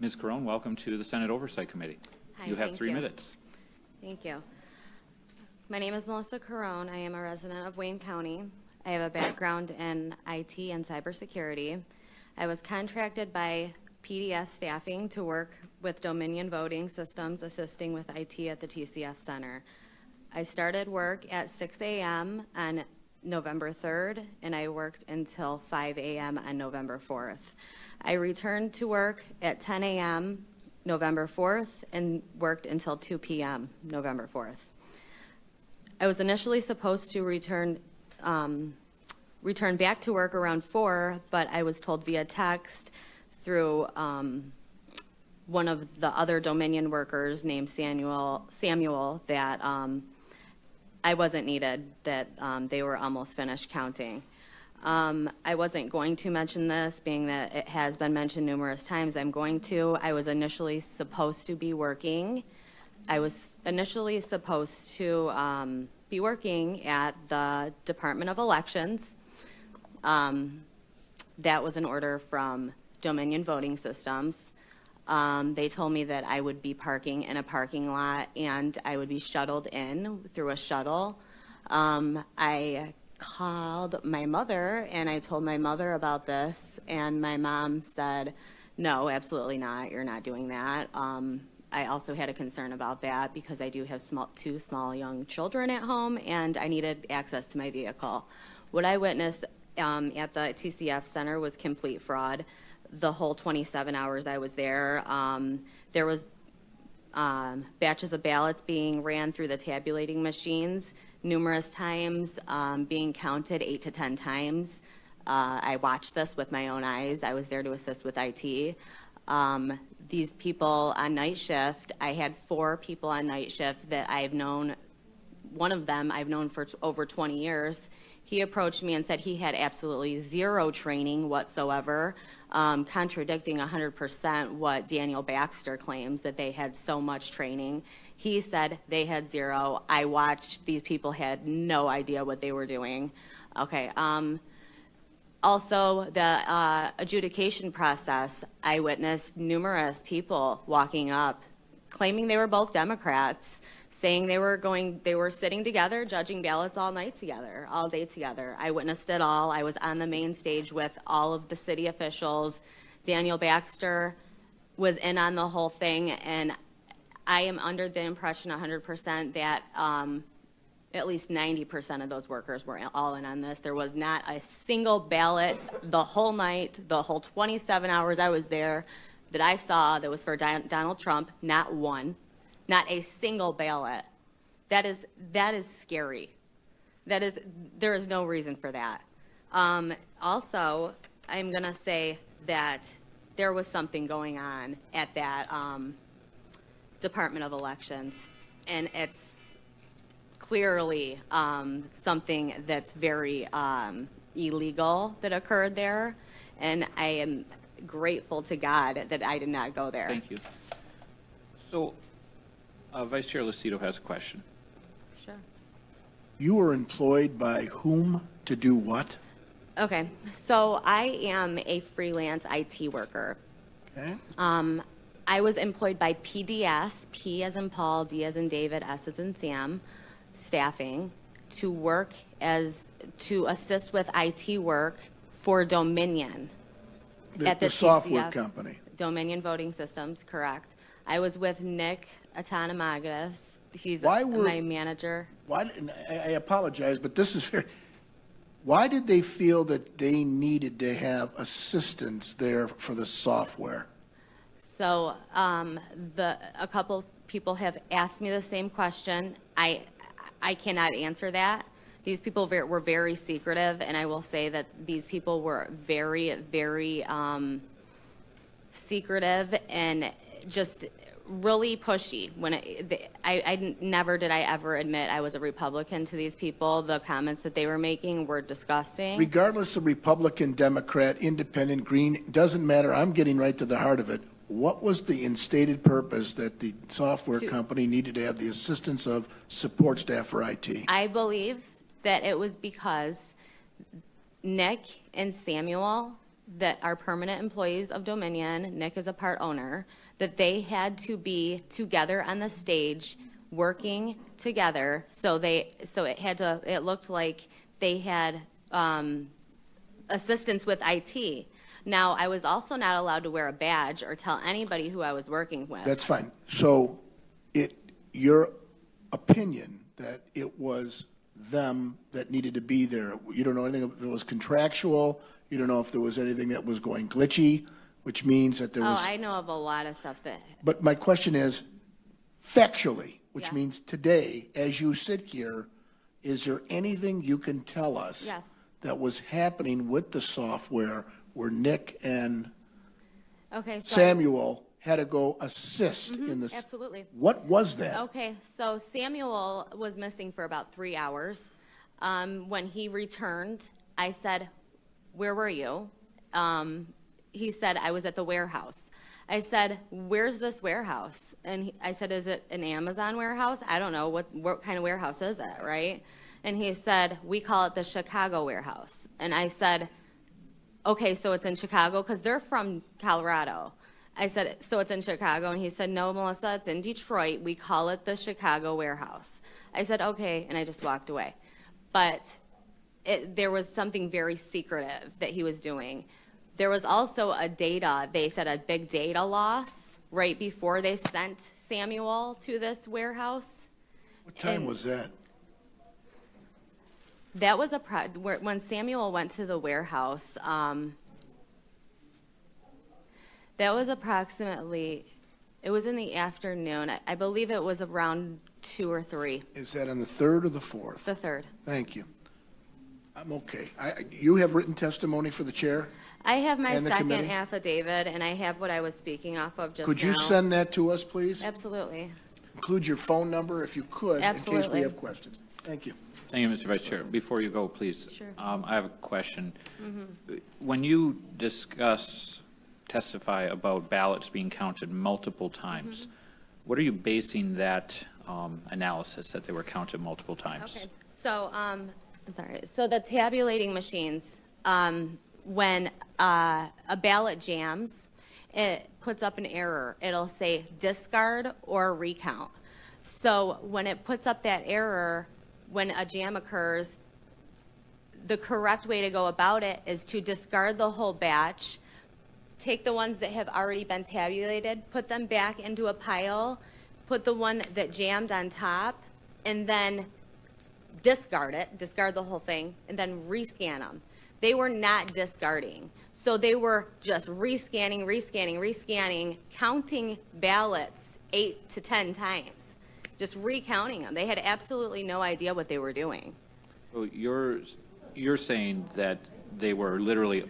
Ms. Carone, welcome to the Senate Oversight Committee. Hi, You have thank 3 you. minutes. Thank you. My name is Melissa Carone. I am a resident of Wayne County. I have a background in IT and cybersecurity. I was contracted by PDS staffing to work with Dominion Voting Systems, assisting with IT at the TCF Center. I started work at 6 a.m. on November 3rd, and I worked until 5 a.m. on November 4th. I returned to work at 10 a.m. November 4th and worked until 2 p.m. November 4th. I was initially supposed to return back to work around 4, but I was told via text through one of the other Dominion workers named Samuel that I wasn't needed, that they were almost finished counting. I wasn't going to mention this, being that it has been mentioned numerous times. I'm going to. I was initially supposed to be working. I was initially supposed to be working at the Department of Elections. That was an order from Dominion Voting Systems. They told me that I would be parking in a parking lot and I would be shuttled in through a shuttle. I called my mother and I told my mother about this, and my mom said, no, absolutely not, you're not doing that. I also had a concern about that because I do have two small young children at home and I needed access to my vehicle. What I witnessed at the TCF Center was complete fraud. The whole 27 hours I was there, there was batches of ballots being ran through the tabulating machines numerous times, being counted 8 to 10 times. I watched this with my own eyes. I was there to assist with IT. These people on night shift, I had 4 people on night shift that I've known. One of them I've known for over 20 years. He approached me and said he had absolutely zero training whatsoever, contradicting 100% what Daniel Baxter claims, that they had so much training. He said they had zero. I watched. These people had no idea what they were doing. Okay. Also, the adjudication process, I witnessed numerous people walking up, claiming they were both Democrats, saying they were sitting together, judging ballots all night together, all day together. I witnessed it all. I was on the main stage with all of the city officials. Daniel Baxter was in on the whole thing, and I am under the impression 100% that at least 90% of those workers were all in on this. There was not a single ballot the whole night, the whole 27 hours I was there, that I saw that was for Donald Trump. Not one, not a single ballot. That is scary. There is no reason for that. Also, I'm gonna say that there was something going on at that Department of Elections, and it's clearly something that's very illegal that occurred there, and I am grateful to God that I did not go there. Thank you. So, Vice Chair Lucido has a question. Sure. You were employed by whom to do what? Okay, so I am a freelance IT worker. Okay. I was employed by PDS, P as in Paul, D as in David, S as in Sam, staffing, to assist with IT work for Dominion. At The the software TCF. company. Dominion Voting Systems, correct. I was with Nick Atanamagis. He's Why were- my manager. I apologize, but this is very, why did they feel that they needed to have assistance there for the software? So a couple people have asked me the same question. I cannot answer that. These people were very secretive, and I will say that these people were very, very secretive and just really pushy. Never did I ever admit I was a Republican to these people. The comments that they were making were disgusting. Regardless of Republican, Democrat, Independent, Green, doesn't matter. I'm getting right to the heart of it. What was the instated purpose that the software company needed to have the assistance of support staff for IT? I believe that it was because Nick and Samuel that are permanent employees of Dominion, Nick is a part owner, that they had to be together on the stage, working together, so it looked like they had assistance with IT. Now, I was also not allowed to wear a badge or tell anybody who I was working with. That's fine. So your opinion that it was them that needed to be there, you don't know anything if it was contractual, you don't know if there was anything that was going glitchy, which means that there was... Oh, I know of a lot of stuff that... But my question is, factually, which Yeah. means today, as you sit here, is there anything you can tell us Yes. that was happening with the software where Nick and Okay, so... Samuel had to go assist in this? absolutely. What was that? Okay, so Samuel was missing for about 3 hours. When he returned, I said, "Where were you?" He said, "I was at the warehouse." I said, "Where's this warehouse?" And I said, "Is it an Amazon warehouse? I don't know. What kind of warehouse is it, right?" And he said, "We call it the Chicago warehouse." And I said, "Okay, so it's in Chicago?" Because they're from Colorado. I said, "So it's in Chicago?" And he said, "No, Melissa, it's in Detroit. We call it the Chicago warehouse." I said, "Okay," and I just walked away. But there was something very secretive that he was doing. There was also they said a big data loss right before they sent Samuel to this warehouse. What time was that? That was when Samuel went to the warehouse. That was approximately, it was in the afternoon. I believe it was around 2 or 3. Is that on the 3rd or the 4th? The 3rd. Thank you. I'm okay. You have written testimony for the chair? I have my And the second committee? affidavit, and I have what I was speaking off of just now. Could you send that to us, please? Absolutely. Include your phone number if you could, in case we Absolutely. have questions. Thank you. Thank you, Mr. Vice Chair. Before you go, please. Sure. I have a question. When you testify about ballots being counted multiple times, what are you basing that analysis that they were counted multiple times? Okay, so, I'm sorry. So the tabulating machines, when a ballot jams, it puts up an error. It'll say discard or recount. So when it puts up that error, when a jam occurs, the correct way to go about it is to discard the whole batch, take the ones that have already been tabulated, put them back into a pile, put the one that jammed on top, and then discard the whole thing, and then rescan them. They were not discarding. So they were just rescanning, counting ballots 8 to 10 times, just recounting them. They had absolutely no idea what they were doing. So you're saying that they were literally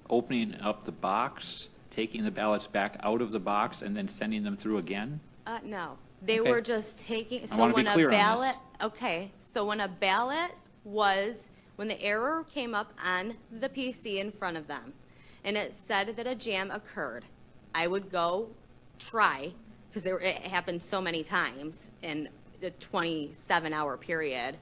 opening up the box, taking the ballots back out of the box, and then sending them through again? No, they Okay. were just taking. So wanna be when clear a on ballot, this. okay, so when a ballot was, when the error came up on the PC in front of them, and it said that a jam occurred, I would go try, because it happened so many times in a 27-hour period.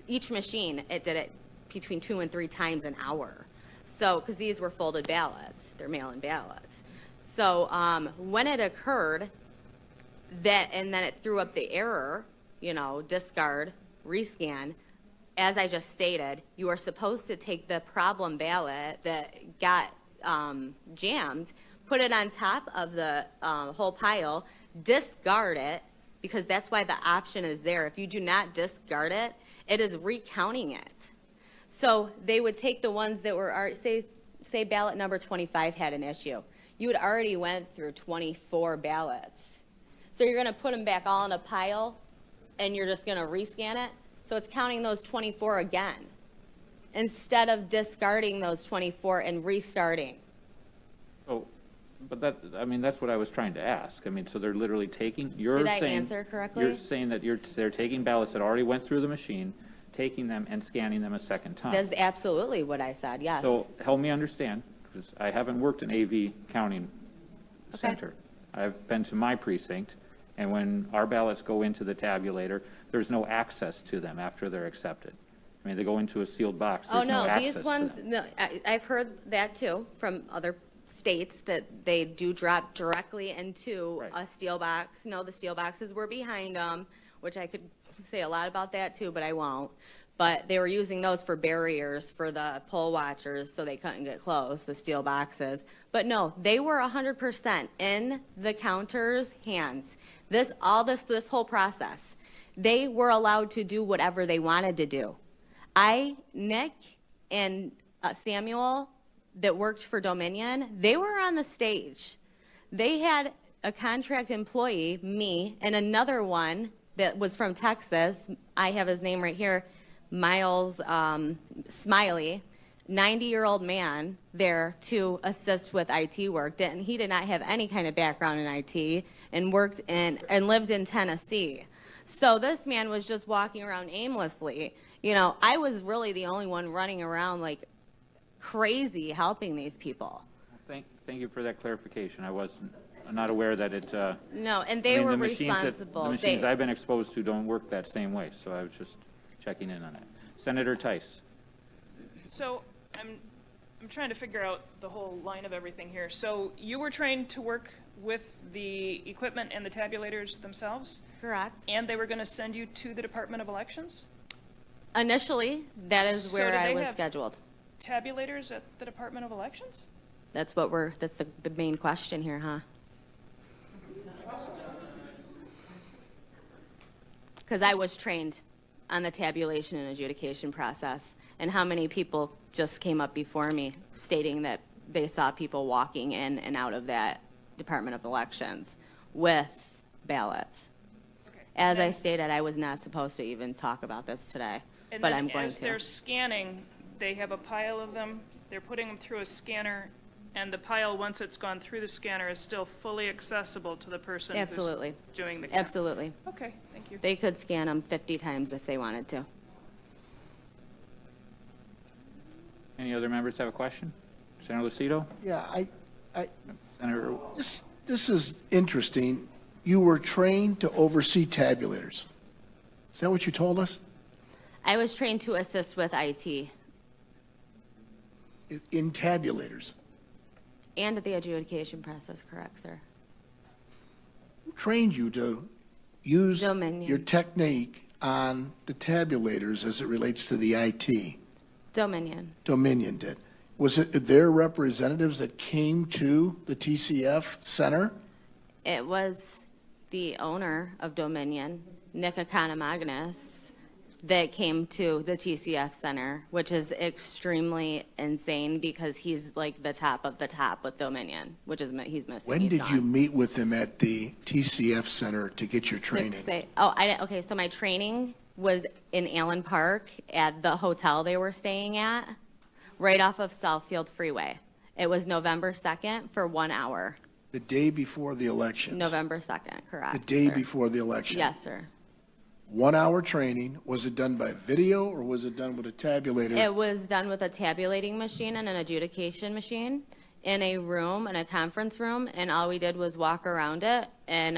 Each machine, it did it between 2 and 3 times an hour. So, because these were folded ballots, they're mail-in ballots. So when it occurred, and then it threw up the error, discard, rescan, as I just stated, you are supposed to take the problem ballot that got jammed, put it on top of the whole pile, discard it, because that's why the option is there. If you do not discard it, it is recounting it. So they would take the ones that were, say ballot number 25 had an issue. You had already went through 24 ballots. So you're going to put them back all in a pile, and you're just going to rescan it. So it's counting those 24 again, instead of discarding those 24 and restarting. Oh, but that's what I was trying to ask. So they're literally taking, Did I answer correctly? You're saying that they're taking ballots that already went through the machine, taking them and scanning them a second time. That's absolutely what I said, yes. So help me understand, because I haven't worked in AV counting Okay. center. I've been to my precinct, and when our ballots go into the tabulator, there's no access to them after they're accepted. I mean, they go into a sealed box. Oh, There's no no, access these to ones, them. no, I've heard that too from other states that they do drop directly into Right. a steel box. No, the steel boxes were behind them, which I could say a lot about that too, but I won't. But they were using those for barriers for the poll watchers so they couldn't get close, the steel boxes. But no, they were 100% in the counter's hands. This whole process, they were allowed to do whatever they wanted to do. Nick and Samuel that worked for Dominion, they were on the stage. They had a contract employee, me, and another one that was from Texas. I have his name right here, Miles Smiley, 90-year-old man there to assist with IT work. He did not have any kind of background in IT and worked in and lived in Tennessee. So this man was just walking around aimlessly. You know, I was really the only one running around like crazy helping these people. Thank you for that clarification. I'm not aware that it. No, and they I mean, were the machines responsible. The machines I've been exposed to don't work that same way, so I was just checking in on that. Senator Tice. So I'm trying to figure out the whole line of everything here. So you were trained to work with the equipment and the tabulators themselves, Correct. and they were going to send you to the Department of Elections? Initially, that is So where do I they was have scheduled. Tabulators at the Department of Elections? That's the main question here, huh? Because I was trained on the tabulation and adjudication process, and how many people just came up before me stating that they saw people walking in and out of that Department of Elections with ballots. Okay. As And I then- stated, I was not supposed to even talk about this today, And but then I'm going as they're to. scanning, they have a pile of them, they're putting them through a scanner, and the pile, once it's gone through the scanner, is still fully accessible to the person Absolutely. who's doing the count. Absolutely. Okay, thank you. They could scan them 50 times if they wanted to. Any other members have a question? Senator Lucido? Yeah, Senator, this is interesting. You were trained to oversee tabulators. Is that what you told us? I was trained to assist with IT In tabulators. and the adjudication process, correct, sir? Who trained you to use Dominion. your technique on the tabulators as it relates to the IT? Dominion. Dominion did. Was it their representatives that came to the TCF Center? It was the owner of Dominion, Nick Economagnis, that came to the TCF Center, which is extremely insane because he's like the top of the top with Dominion, which is he's missing. When He's did you gone. meet with them at the TCF Center to get your training? Okay, so my training was in Allen Park at the hotel they were staying at, right off of Southfield Freeway. It was November 2nd for 1 hour. The day before the elections? November 2nd, correct. The day sir. before the election? Yes, sir. 1 hour training. Was it done by video or was it done with a tabulator? It was done with a tabulating machine and an adjudication machine in a room, in a conference room, and all we did was walk around it and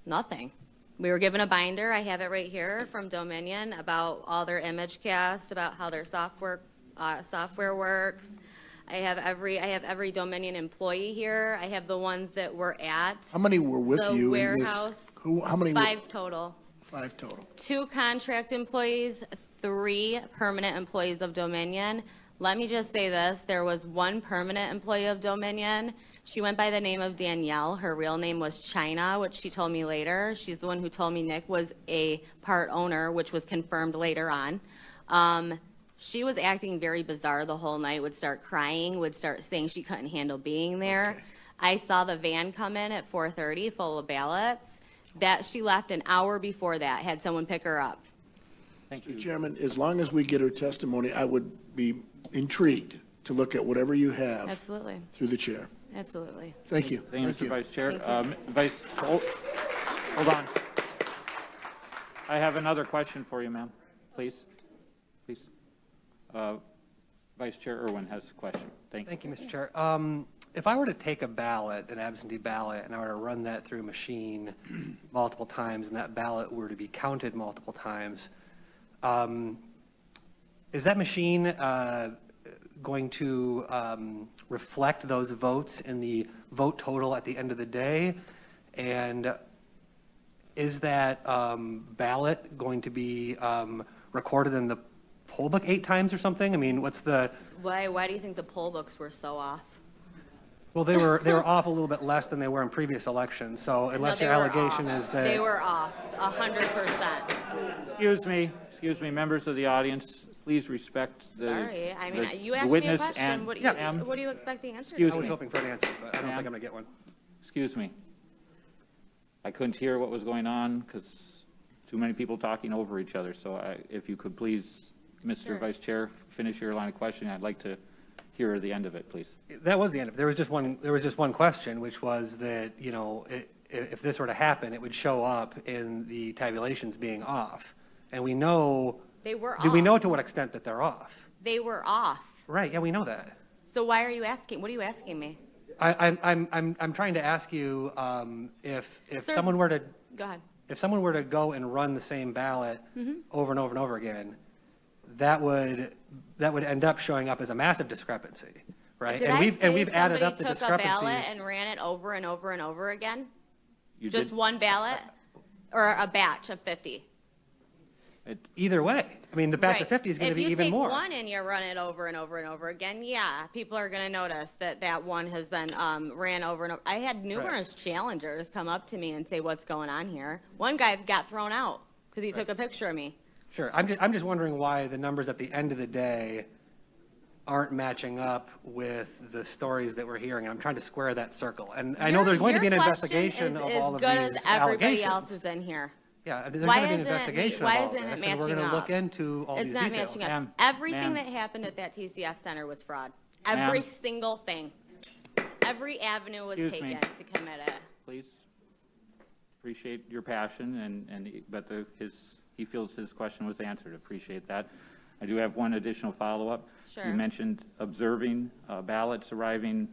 nothing. We were given a binder, I have it right here, from Dominion about all their image cast, about how their software works. I have every Dominion employee here. I have the ones that were at How many were with the you in this? warehouse. How many? were- 5 total. 5 total. 2 contract employees, 3 permanent employees of Dominion. Let me just say this, there was 1 permanent employee of Dominion. She went by the name of Danielle. Her real name was China, which she told me later. She's the one who told me Nick was a part owner, which was confirmed later on. She was acting very bizarre the whole night, would start crying, would start saying she couldn't handle being there. Okay. I saw the van come in at 4:30 full of ballots. That she left an hour before that, had someone pick her up. thank you. Chairman, as long as we get her testimony, I would be intrigued to look at whatever you have Absolutely, through the chair. absolutely. Thank you. Thank you, Thank Mr. you. Vice Chair. Thank Hold on. I have another question for you, ma'am. Please. Please. Vice Chair Irwin has a question. Thank you. Thank you, Mr. Chair. If I were to take a ballot, an absentee ballot, and I were to run that through a machine multiple times, and that ballot were to be counted multiple times, Is that machine going to reflect those votes in the vote total at the end of the day? And is that ballot going to be recorded in the poll book 8 times or something? I mean, what's the... Why do you think the poll books were so off? Well, they were off a little bit less than they were in previous elections. So unless No, your they were allegation off. is that... They were off, 100%. Excuse me, members of the audience, please respect the Sorry, I mean, the- you the asked me a witness question. and- What do Ma'am, you expect the answer to Excuse I be? was me. hoping for an answer, but I don't Ma'am. think I'm going to get one. Excuse me. I couldn't hear what was going on because too many people talking over each other. So if you could please, Mr. Sure. Vice Chair, finish your line of questioning. I'd like to hear the end of it, please. That was the end of it. There was just one question, which was that, you know, if this were to happen, it would show up in the tabulations being off. And we know... They were Do we off. know to what extent that they're off? They were off. Right, yeah, we know that. So why are you asking? What are you asking me? I'm trying to ask you if Sir, someone were to Go ahead. if someone were to go and run the same ballot Mm-hmm. over and over and over again, that would end up showing up as a massive discrepancy, right? Did and I we've say added up the somebody took a ballot discrepancies. and ran it over and over and over again? You Just did- one ballot? Or a batch of 50? Either way, I mean, the batch of Right. 50 is going to be even If you more. take one and you run it over and over and over again, yeah, people are going to notice that that one has been ran over and over. I had numerous challengers come up to me and say, what's going on here? One guy got thrown out because he took a picture of me. Sure, I'm just wondering why the numbers at the end of the day aren't matching up with the stories that we're hearing. I'm trying to square that circle, and I know there's going to be an Your investigation question of is all of as these good as everybody allegations. else's in here. Yeah, there's Why going to be an isn't it investigation why of all isn't it this, and we're matching going to look up? into all It's these not details. matching up. Ma'am, Everything ma'am. that happened at that TCF center was fraud. Every Ma'am. single thing. Every avenue was Excuse me. taken to commit it. Please. Appreciate your passion, but he feels his question was answered. Appreciate that. I do have one additional follow-up. Sure. You mentioned observing ballots arriving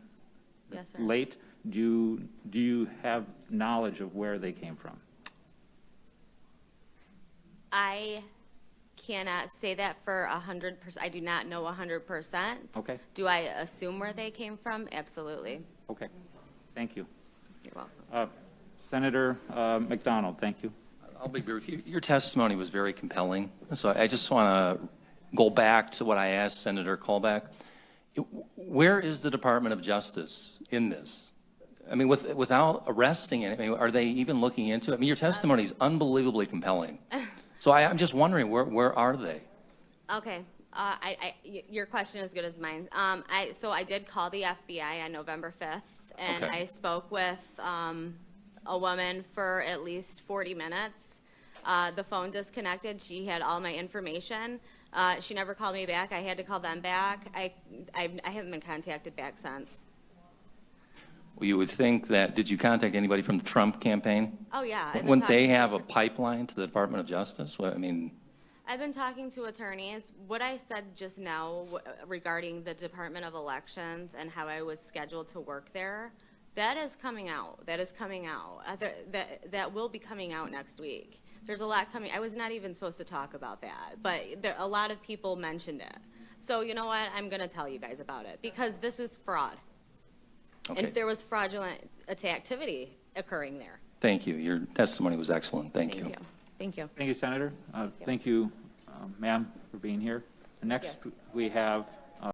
Yes, sir. late. Do you have knowledge of where they came from? I cannot say that for 100%. I do not know 100%. Okay. Do I assume where they came from? Absolutely. Okay. Thank you. You're welcome. Senator McDonald, thank you. I'll be brief. Your testimony was very compelling. So I just want to go back to what I asked Senator Colbeck. Where is the Department of Justice in this? I mean, without arresting it, I mean, are they even looking into it? I mean, your testimony is unbelievably compelling. So I'm just wondering, where are they? Okay. Your question is as good as mine. So I did call the FBI on November 5th, and Okay. I spoke with a woman for at least 40 minutes. The phone disconnected. She had all my information. She never called me back. I had to call them back. I haven't been contacted back since. Well, you would think that, did you contact anybody from the Trump campaign? Oh, yeah. I've been Wouldn't they talking to have a attorneys. pipeline to the Department of Justice? Well, I mean, I've been talking to attorneys. What I said just now regarding the Department of Elections and how I was scheduled to work there, that is coming out. That is coming out. That will be coming out next week. There's a lot coming. I was not even supposed to talk about that, but a lot of people mentioned it. So you know what? I'm going to tell you guys about it because this is fraud. okay. And there was fraudulent activity occurring there. Thank you. Your testimony was excellent. Thank you. Thank you. Thank you, Senator. Thank you, ma'am, for being here. Next, we have